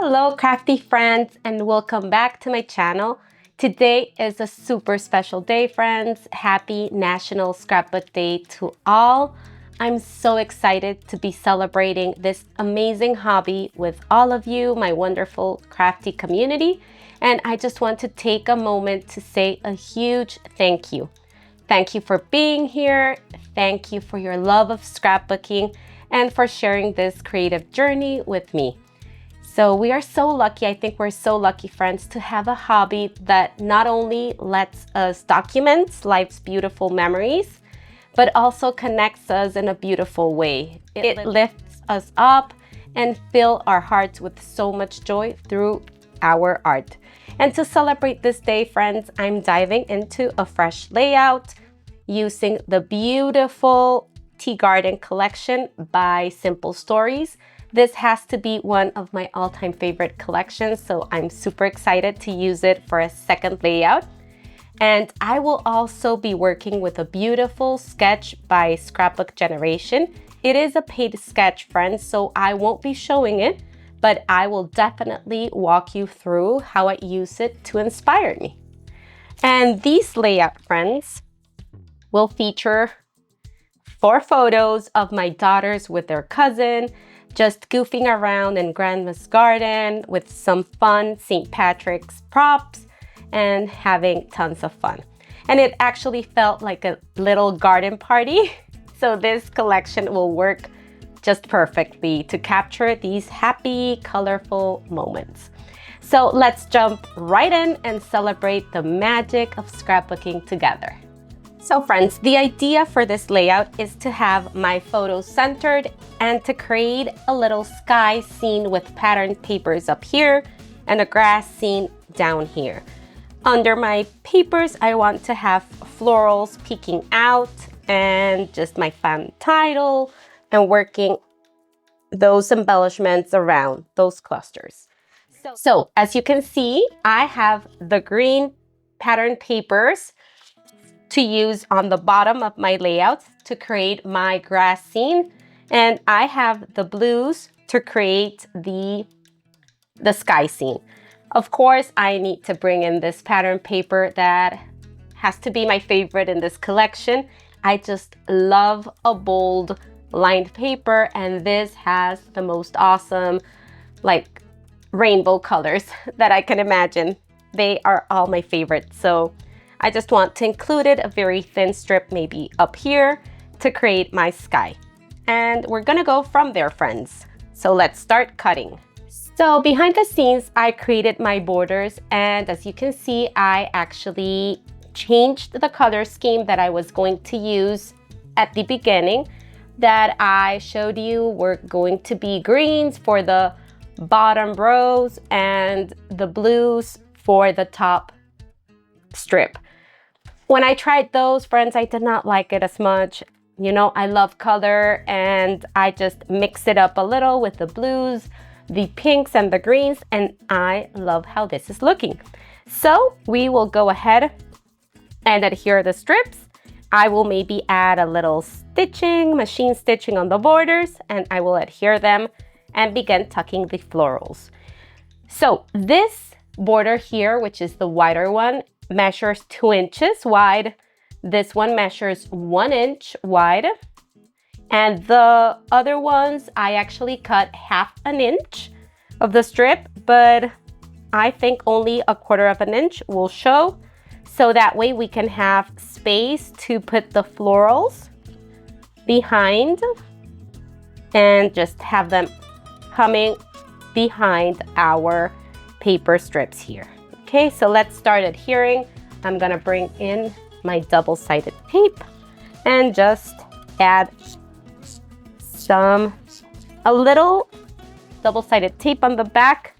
Hello crafty friends and welcome back to my channel. Today is a super special day, friends. Happy National Scrapbook Day to all. I'm so excited to be celebrating this amazing hobby with all of you, my wonderful crafty community. And I just want to take a moment to say a huge thank you. Thank you for being here. Thank you for your love of scrapbooking and for sharing this creative journey with me. So we are so lucky, I think we're so lucky, friends, to have a hobby that not only lets us document life's beautiful memories, but also connects us in a beautiful way. It lifts us up and fills our hearts with so much joy through our art. And to celebrate this day, friends, I'm diving into a fresh layout using the beautiful Tea Garden collection by Simple Stories. This has to be one of my all-time favorite collections, so I'm super excited to use it for a second layout. And I will also be working with a beautiful sketch by Scrapbook Generation. It is a paid sketch, friends, so I won't be showing it, but I will definitely walk you through how I use it to inspire me. And these layout, friends, will feature 4 photos of my daughters with their cousin, just goofing around in Grandma's garden with some fun St. Patrick's props and having tons of fun. And it actually felt like a little garden party. So this collection will work just perfectly to capture these happy, colorful moments. So let's jump right in and celebrate the magic of scrapbooking together. So friends, the idea for this layout is to have my photos centered and to create a little sky scene with patterned papers up here and a grass scene down here. Under my papers, I want to have florals peeking out and just my fan title and working those embellishments around those clusters. So as you can see, I have the green patterned papers to use on the bottom of my layouts to create my grass scene. And I have the blues to create the sky scene. Of course, I need to bring in this pattern paper that has to be my favorite in this collection. I just love a bold lined paper, and this has the most awesome, like, rainbow colors that I can imagine. They are all my favorites. So I just want to include it a very thin strip, maybe up here, to create my sky. And we're gonna go from there, friends. So let's start cutting. So behind the scenes, I created my borders, and as you can see, I actually changed the color scheme that I was going to use at the beginning that I showed you were going to be greens for the bottom rows and the blues for the top strip. When I tried those, friends, I did not like it as much. You know, I love color, and I just mix it up a little with the blues, the pinks and the greens, and I love how this is looking. So we will go ahead and adhere the strips. I will maybe add a little stitching, machine stitching on the borders, and I will adhere them and begin tucking the florals. So this border here, which is the wider one, measures 2 inches wide. This one measures 1 inch wide. And the other ones, I actually cut 1/2 inch of the strip, but I think only 1/4 inch will show. So that way we can have space to put the florals behind and just have them coming behind our paper strips here. Okay, so let's start adhering. I'm gonna bring in my double-sided tape and just add a little double-sided tape on the back,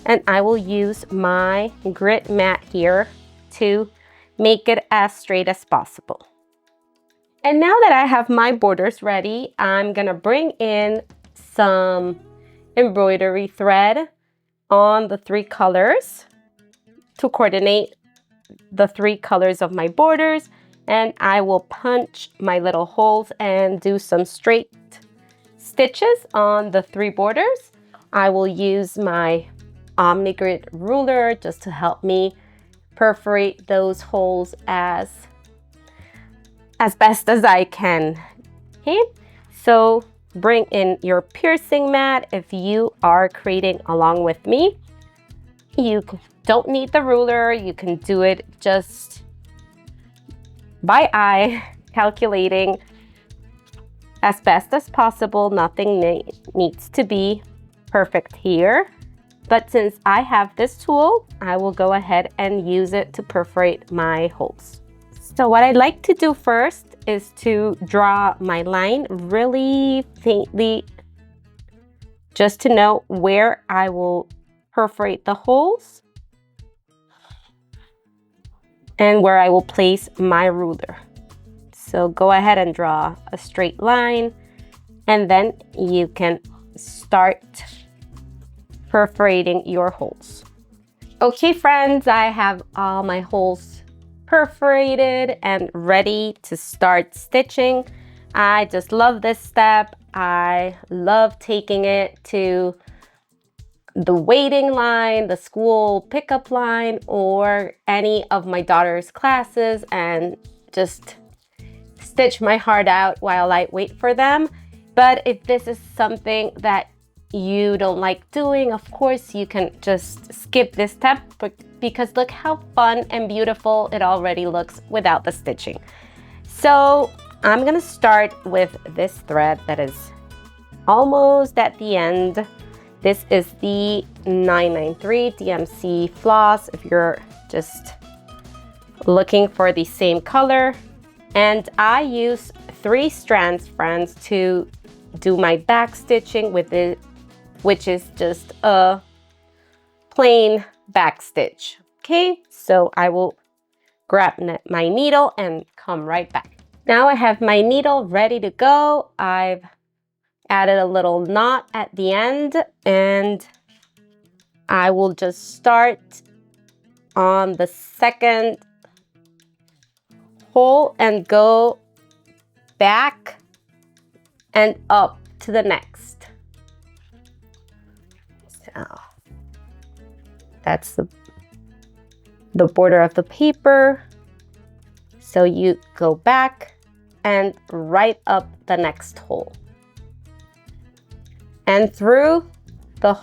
and I will use my grit mat here to make it as straight as possible. And now that I have my borders ready, I'm gonna bring in some embroidery thread on the 3 colors to coordinate the 3 colors of my borders, and I will punch my little holes and do some straight stitches on the 3 borders. I will use my OmniGrid ruler just to help me perforate those holes as best as I can. Okay, so bring in your piercing mat if you are creating along with me. You don't need the ruler, you can do it just by eye, calculating as best as possible. Nothing needs to be perfect here. But since I have this tool, I will go ahead and use it to perforate my holes. So what I like to do first is to draw my line really faintly, just to know where I will perforate the holes and where I will place my ruler. So go ahead and draw a straight line, and then you can start perforating your holes. Okay friends, I have all my holes perforated and ready to start stitching. I just love this step. I love taking it to the waiting line, the school pickup line, or any of my daughter's classes and just stitch my heart out while I wait for them. But if this is something that you don't like doing, of course you can just skip this step, because look how fun and beautiful it already looks without the stitching. So I'm gonna start with this thread that is almost at the end. This is the 993 DMC floss if you're just looking for the same color. And I use 3 strands, friends, to do my back stitching with it, which is just a plain back stitch. Okay, so I will grab my needle and come right back. Now I have my needle ready to go. I've added a little knot at the end, and I will just start on the second hole and go back and up to the next. So that's the border of the paper. So you go back and right up the next hole and through the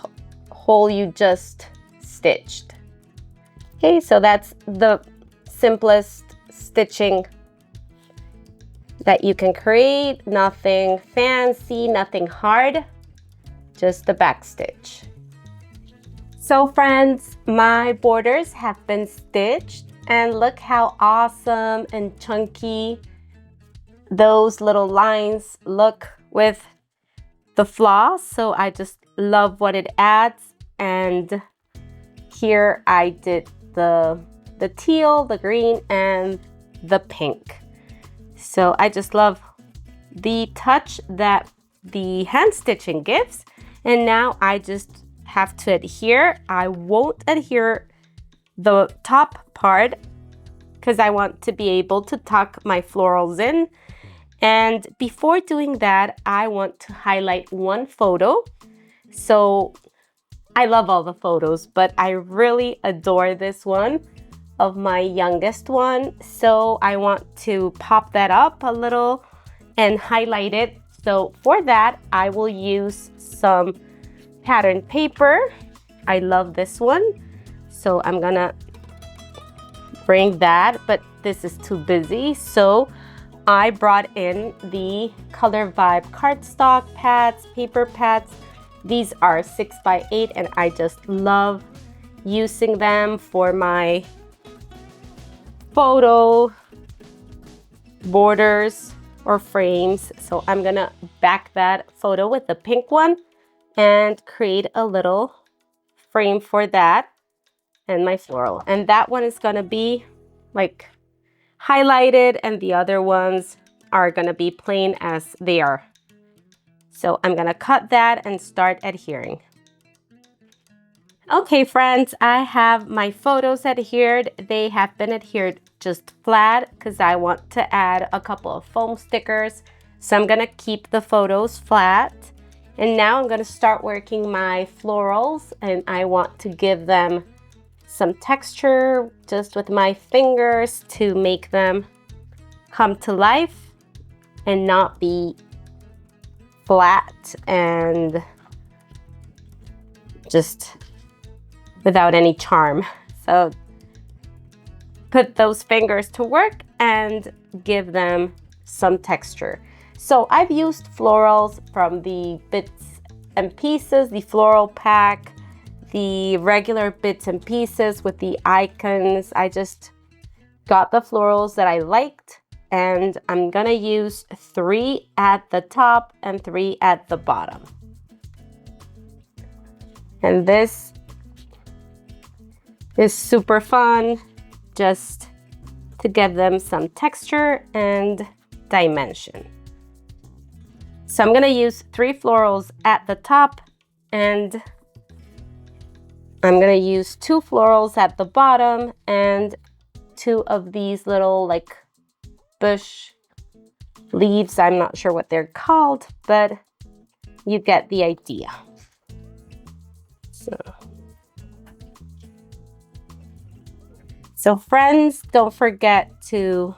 hole you just stitched. Okay, so that's the simplest stitching that you can create. Nothing fancy, nothing hard, just the back stitch. So friends, my borders have been stitched, and look how awesome and chunky those little lines look with the floss. So I just love what it adds. And here I did the teal, the green, and the pink. So I just love the touch that the hand stitching gives. And now I just have to adhere. I won't adhere the top part because I want to be able to tuck my florals in. And before doing that, I want to highlight one photo. So I love all the photos, but I really adore this one of my youngest one. So I want to pop that up a little and highlight it. So for that, I will use some pattern paper. I love this one. So I'm gonna bring that, but this is too busy. So I brought in the Color Vibe cardstock pads, paper pads. These are 6x8, and I just love using them for my photo borders or frames. So I'm gonna back that photo with the pink one and create a little frame for that and my floral. And that one is gonna be like highlighted, and the other ones are gonna be plain as they are. So I'm gonna cut that and start adhering. Okay friends, I have my photos adhered. They have been adhered just flat because I want to add a couple of foam stickers. So I'm gonna keep the photos flat. And now I'm going to start working my florals, and I want to give them some texture just with my fingers to make them come to life and not be flat and just without any charm. So put those fingers to work and give them some texture. So I've used florals from the Bits and Pieces, the floral pack, the regular Bits and Pieces with the icons. I just got the florals that I liked, and I'm gonna use 3 at the top and 3 at the bottom. And this is super fun, just to give them some texture and dimension. So I'm gonna use 3 florals at the top, and I'm gonna use 2 florals at the bottom and 2 of these little like bush leaves. I'm not sure what they're called, but you get the idea. So friends, don't forget to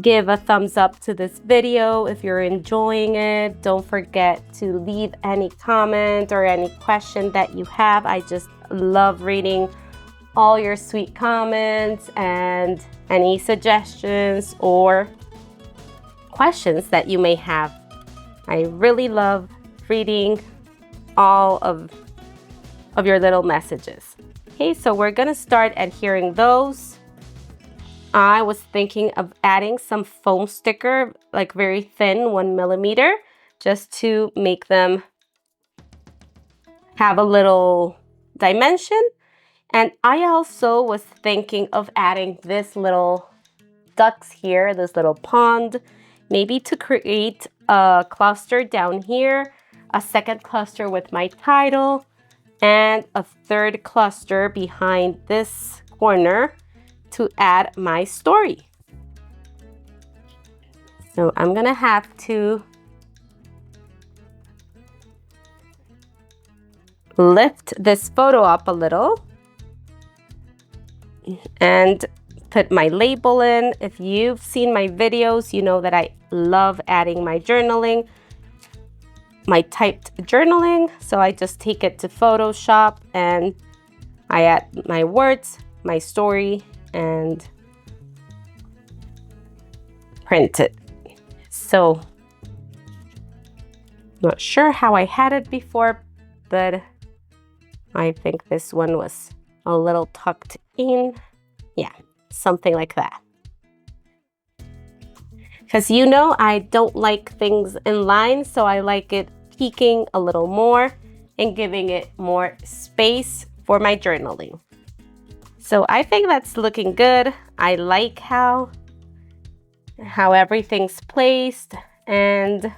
give a thumbs up to this video if you're enjoying it. Don't forget to leave any comment or any question that you have. I just love reading all your sweet comments and any suggestions or questions that you may have. I really love reading all of your little messages. Okay, so we're gonna start adhering those. I was thinking of adding some foam sticker, like very thin, 1 millimeter, just to make them have a little dimension. And I also was thinking of adding this little ducks here, this little pond, maybe to create a cluster down here, a second cluster with my title, and a third cluster behind this corner to add my story. So I'm gonna have to lift this photo up a little and put my label in. If you've seen my videos, you know that I love adding my journaling, my typed journaling. So I just take it to Photoshop and I add my words, my story, and print it. So not sure how I had it before, but I think this one was a little tucked in. Yeah, something like that. Because you know I don't like things in line, so I like it peeking a little more and giving it more space for my journaling. So I think that's looking good. I like how everything's placed, and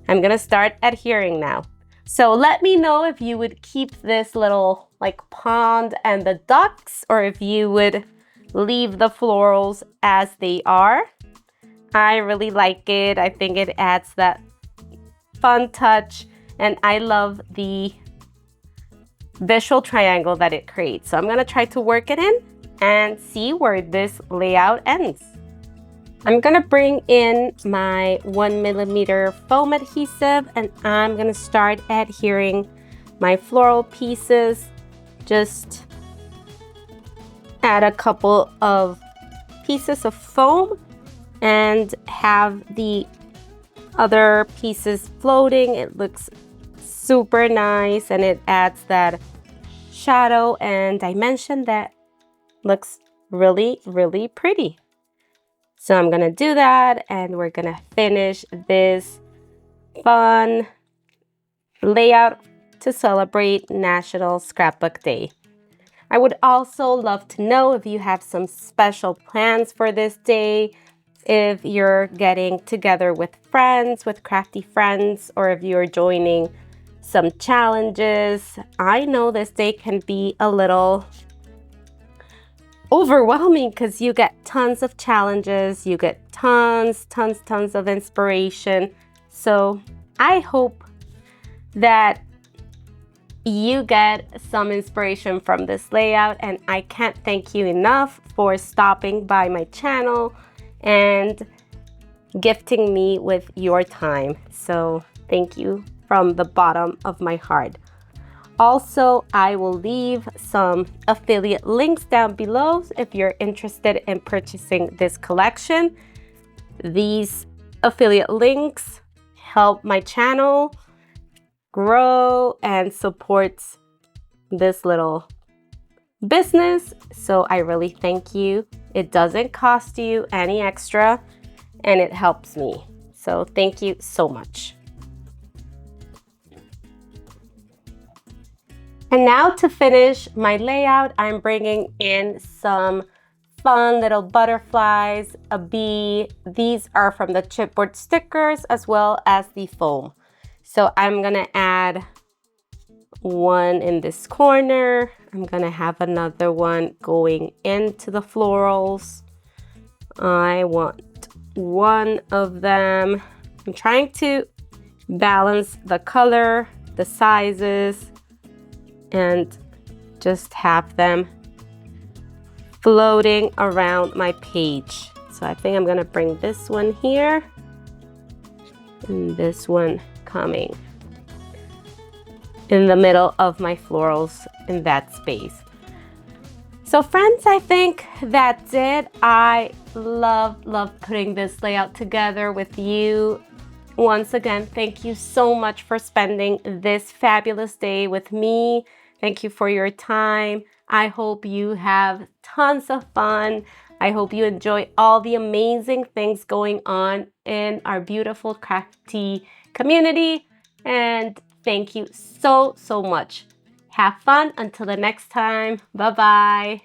I'm gonna start adhering now. So let me know if you would keep this little like pond and the ducks, or if you would leave the florals as they are. I really like it. I think it adds that fun touch, and I love the visual triangle that it creates. So I'm gonna try to work it in and see where this layout ends. I'm gonna bring in my 1 millimeter foam adhesive, and I'm gonna start adhering my floral pieces. Just add a couple of pieces of foam and have the other pieces floating. It looks super nice, and it adds that shadow and dimension that looks really, really pretty. So I'm gonna do that, and we're gonna finish this fun layout to celebrate National Scrapbook Day. I would also love to know if you have some special plans for this day, if you're getting together with friends, with crafty friends, or if you're joining some challenges. I know this day can be a little overwhelming because you get tons of challenges, you get tons of inspiration. So I hope that you get some inspiration from this layout, and I can't thank you enough for stopping by my channel and gifting me with your time. So thank you from the bottom of my heart. Also, I will leave some affiliate links down below if you're interested in purchasing this collection. These affiliate links help my channel grow and supports this little business. So I really thank you. It doesn't cost you any extra and it helps me. So thank you so much. And now to finish my layout, I'm bringing in some fun little butterflies, a bee. These are from the chipboard stickers as well as the foam. So I'm gonna add one in this corner. I'm gonna have another one going into the florals. I want one of them. I'm trying to balance the color, the sizes, and just have them floating around my page. So I think I'm gonna bring this one here and this one coming in the middle of my florals in that space. So friends, I think that's it. I love putting this layout together with you. Once again, thank you so much for spending this fabulous day with me. Thank you for your time. I hope you have tons of fun. I hope you enjoy all the amazing things going on in our beautiful crafty community. And thank you so much. Have fun until the next time. Bye-bye.